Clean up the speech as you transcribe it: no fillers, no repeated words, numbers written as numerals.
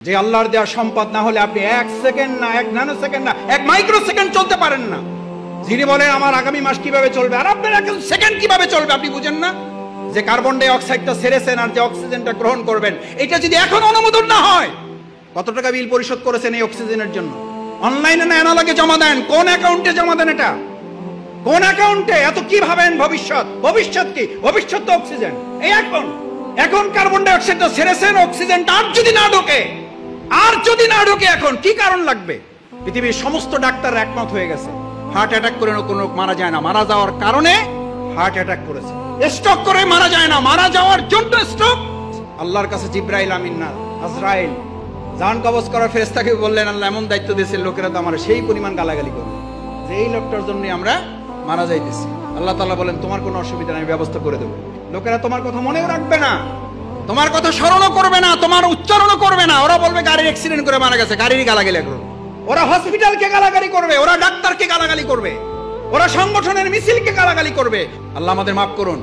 যে আল্লাহর দেওয়া সম্পদ না হলে আপনি 1 সেকেন্ড না, 1 ন্যানো সেকেন্ড না, 1 মাইক্রো সেকেন্ড চলতে পারেন না। যিনি বলেন আমার আগামী মাস কিভাবে চলবে, আর আপনার 1 সেকেন্ড কিভাবে চলবে আপনি বুঝেন না? যে কার্বন ডাই অক্সাইডটা ছেড়েছেন আর যে অক্সিজেনটা গ্রহণ করবেন, এটা যদি এখন অনুমোদন না হয়, কত টাকা বিল পরিশোধ করেছেন এই অক্সিজেনের জন্য? অনলাইনে না অ্যানালগে জমা দেন? কোন অ্যাকাউন্টে জমা দেন? এটা কোন অ্যাকাউন্টে? এত কি ভাবেন ভবিষ্যৎ? ভবিষ্যৎ কি? ভবিষ্যৎ তো অক্সিজেন। এই এখন কার্বন ডাই অক্সাইডটা ছেড়েছেন, অক্সিজেনটা আর যদি না ঢোকে, এখন কি কারণ লাগবে? পৃথিবীর সমস্ত ডাক্তার একমত হয়ে গেছে, হার্ট অ্যাটাক করে কোনো লোক মারা যায় না, মারা যাওয়ার কারণে হার্ট অ্যাটাক করেছে। স্ট্রোক করে মারা যায় না, মারা যাওয়ার জন্য স্ট্রোক। আল্লাহর কাছে জিব্রাইল আমিন না, আজরাইল জান কবজ করার ফেরেশতাকে বললেন, আল্লাহ এমন দায়িত্ব দিয়েছে, লোকেরা তো আমার সেই পরিমাণ গালাগালি করবে যে এই লোকটার জন্য আমরা মারা যাইতেছি। আল্লাহ তাআলা বলেন, তোমার কোনো অসুবিধা নেই, ব্যবস্থা করে দেবো। লোকেরা তোমার কথা মনেও রাখবে না, তোমার কথা স্মরণও করবে না, তোমার উচ্চারণও করবে না। ওরা বলবে গাড়ির অ্যাক্সিডেন্ট করে মারা গেছে, গাড়িরই গালাগালি করবে। ওরা হসপিটালকে গালাগালি করবে, ওরা ডাক্তারকে গালাগালি করবে, ওরা সংগঠনের মিছিলকে গালাগালি করবে। আল্লাহ আমাদের মাফ করুন।